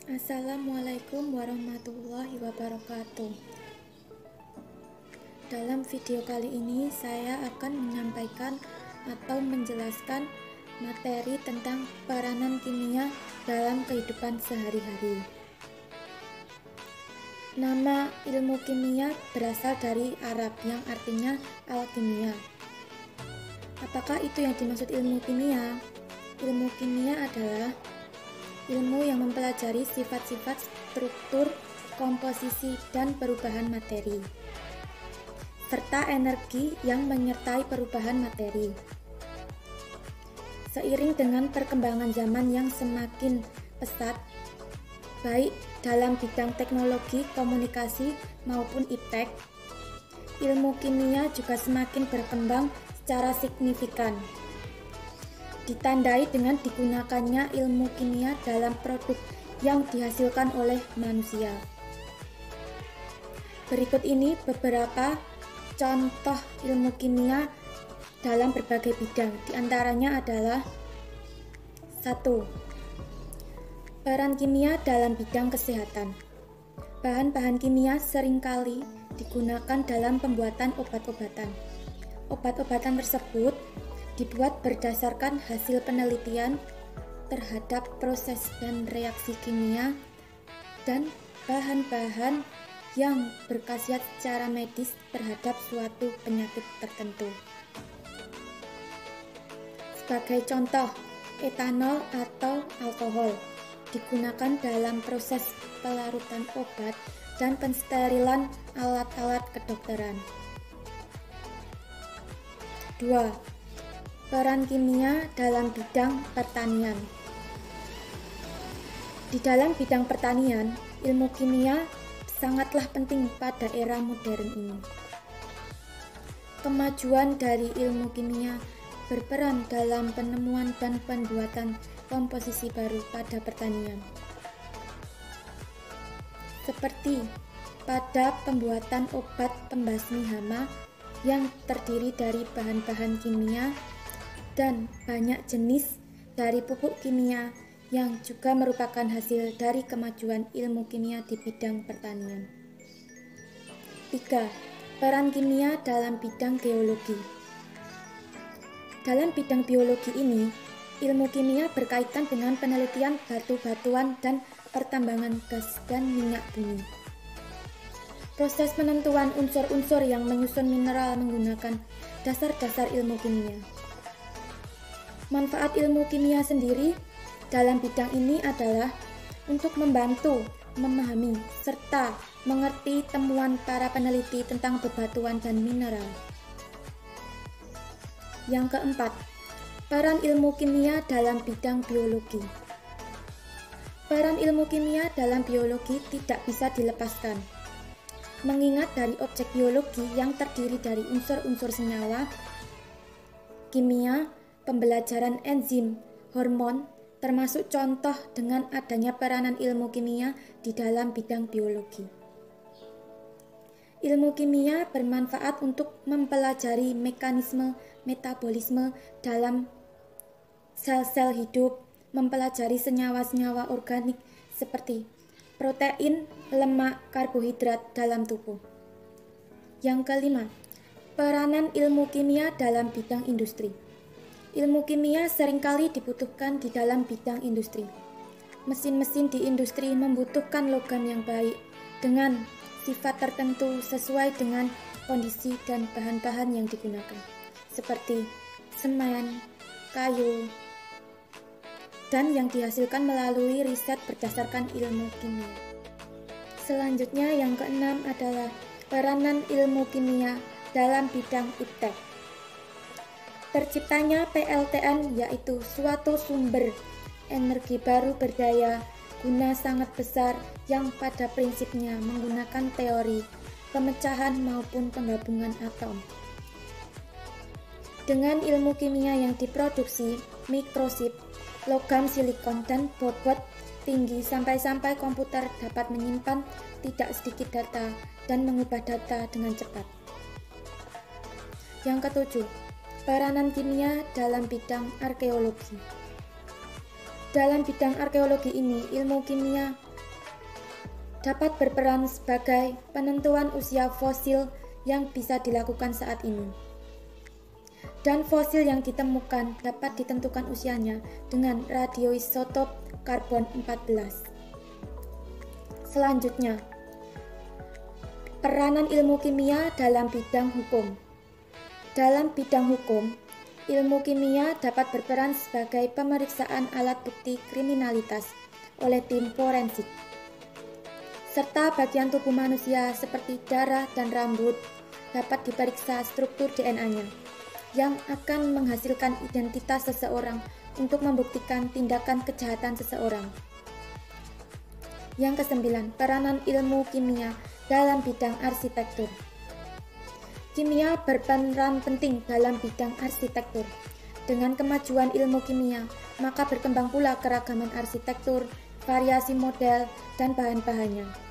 Assalamualaikum warahmatullahi wabarakatuh. Dalam video kali ini saya akan menyampaikan atau menjelaskan materi tentang peranan kimia dalam kehidupan sehari-hari. Nama ilmu kimia berasal dari Arab yang artinya alkimia. Apakah itu yang dimaksud ilmu kimia? Ilmu kimia adalah ilmu yang mempelajari sifat-sifat struktur, komposisi, dan perubahan materi, serta energi yang menyertai perubahan materi. Seiring dengan perkembangan zaman yang semakin pesat, baik dalam bidang teknologi, komunikasi, maupun iptek, ilmu kimia juga semakin berkembang secara signifikan, ditandai dengan digunakannya ilmu kimia dalam produk yang dihasilkan oleh manusia. Berikut ini beberapa contoh ilmu kimia dalam berbagai bidang. Di antaranya adalah 1. Peran kimia dalam bidang kesehatan. Bahan-bahan kimia seringkali digunakan dalam pembuatan obat-obatan. Obat-obatan tersebut dibuat berdasarkan hasil penelitian terhadap proses dan reaksi kimia dan bahan-bahan yang berkhasiat secara medis terhadap suatu penyakit tertentu. Sebagai contoh, etanol atau alkohol digunakan dalam proses pelarutan obat dan pensterilan alat-alat kedokteran. 2. Peran kimia dalam bidang pertanian. Di dalam bidang pertanian, ilmu kimia sangatlah penting pada era modern ini. Kemajuan dari ilmu kimia berperan dalam penemuan dan pembuatan komposisi baru pada pertanian, seperti pada pembuatan obat pembasmi hama yang terdiri dari bahan-bahan kimia dan banyak jenis dari pupuk kimia yang juga merupakan hasil dari kemajuan ilmu kimia di bidang pertanian. 3. Peran kimia dalam bidang geologi. Dalam bidang biologi ini, ilmu kimia berkaitan dengan penelitian batu-batuan dan pertambangan gas dan minyak bumi. Proses penentuan unsur-unsur yang menyusun mineral menggunakan dasar-dasar ilmu kimia. Manfaat ilmu kimia sendiri dalam bidang ini adalah untuk membantu memahami serta mengerti temuan para peneliti tentang bebatuan dan mineral. Yang keempat, peran ilmu kimia dalam bidang biologi. Peran ilmu kimia dalam biologi tidak bisa dilepaskan, mengingat dari objek biologi yang terdiri dari unsur-unsur senyawa, kimia, pembelajaran enzim, hormon, termasuk contoh dengan adanya peranan ilmu kimia di dalam bidang biologi. Ilmu kimia bermanfaat untuk mempelajari mekanisme metabolisme dalam sel-sel hidup, mempelajari senyawa-senyawa organik seperti protein, lemak, karbohidrat dalam tubuh. Yang kelima, peranan ilmu kimia dalam bidang industri. Ilmu kimia seringkali dibutuhkan di dalam bidang industri. Mesin-mesin di industri membutuhkan logam yang baik dengan sifat tertentu sesuai dengan kondisi dan bahan-bahan yang digunakan, seperti semen, kayu, dan yang dihasilkan melalui riset berdasarkan ilmu kimia. Selanjutnya yang keenam adalah peranan ilmu kimia dalam bidang iptek. Terciptanya PLTN yaitu suatu sumber energi baru berdaya guna sangat besar yang pada prinsipnya menggunakan teori pemecahan maupun penggabungan atom. Dengan ilmu kimia yang diproduksi, mikrochip, logam silikon, dan bobot tinggi sampai-sampai komputer dapat menyimpan tidak sedikit data dan mengubah data dengan cepat. Yang ketujuh, peranan kimia dalam bidang arkeologi. Dalam bidang arkeologi ini, ilmu kimia dapat berperan sebagai penentuan usia fosil yang bisa dilakukan saat ini. Dan fosil yang ditemukan dapat ditentukan usianya dengan radioisotop karbon 14. Selanjutnya, peranan ilmu kimia dalam bidang hukum. Dalam bidang hukum, ilmu kimia dapat berperan sebagai pemeriksaan alat bukti kriminalitas oleh tim forensik, serta bagian tubuh manusia seperti darah dan rambut dapat diperiksa struktur DNA-nya yang akan menghasilkan identitas seseorang untuk membuktikan tindakan kejahatan seseorang. Yang kesembilan, peranan ilmu kimia dalam bidang arsitektur. Kimia berperan penting dalam bidang arsitektur. Dengan kemajuan ilmu kimia, maka berkembang pula keragaman arsitektur, variasi model, dan bahan-bahannya.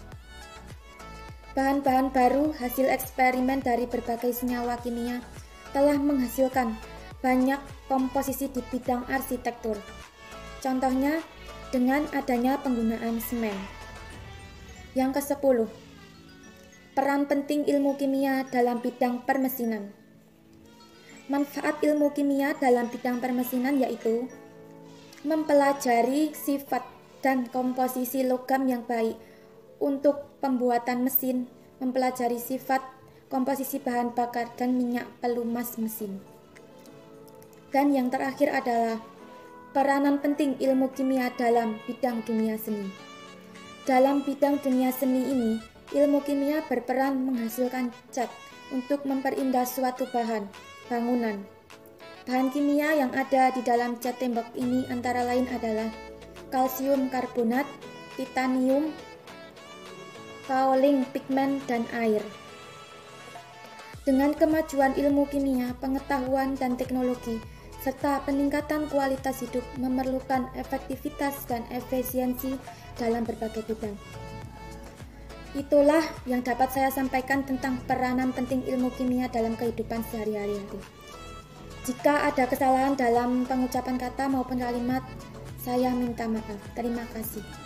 Bahan-bahan baru hasil eksperimen dari berbagai senyawa kimia telah menghasilkan banyak komposisi di bidang arsitektur. Contohnya dengan adanya penggunaan semen. Yang ke-10, peran penting ilmu kimia dalam bidang permesinan. Manfaat ilmu kimia dalam bidang permesinan yaitu mempelajari sifat dan komposisi logam yang baik untuk pembuatan mesin, mempelajari sifat, komposisi bahan bakar, dan minyak pelumas mesin. Dan yang terakhir adalah peranan penting ilmu kimia dalam bidang dunia seni. Dalam bidang dunia seni ini, ilmu kimia berperan menghasilkan cat untuk memperindah suatu bahan, bangunan. Bahan kimia yang ada di dalam cat tembok ini antara lain adalah kalsium karbonat, titanium, kaolin, pigmen, dan air. Dengan kemajuan ilmu kimia, pengetahuan, dan teknologi, serta peningkatan kualitas hidup memerlukan efektivitas dan efisiensi dalam berbagai bidang. Itulah yang dapat saya sampaikan tentang peranan penting ilmu kimia dalam kehidupan sehari-hari. Jika ada kesalahan dalam pengucapan kata maupun kalimat, saya minta maaf. Terima kasih.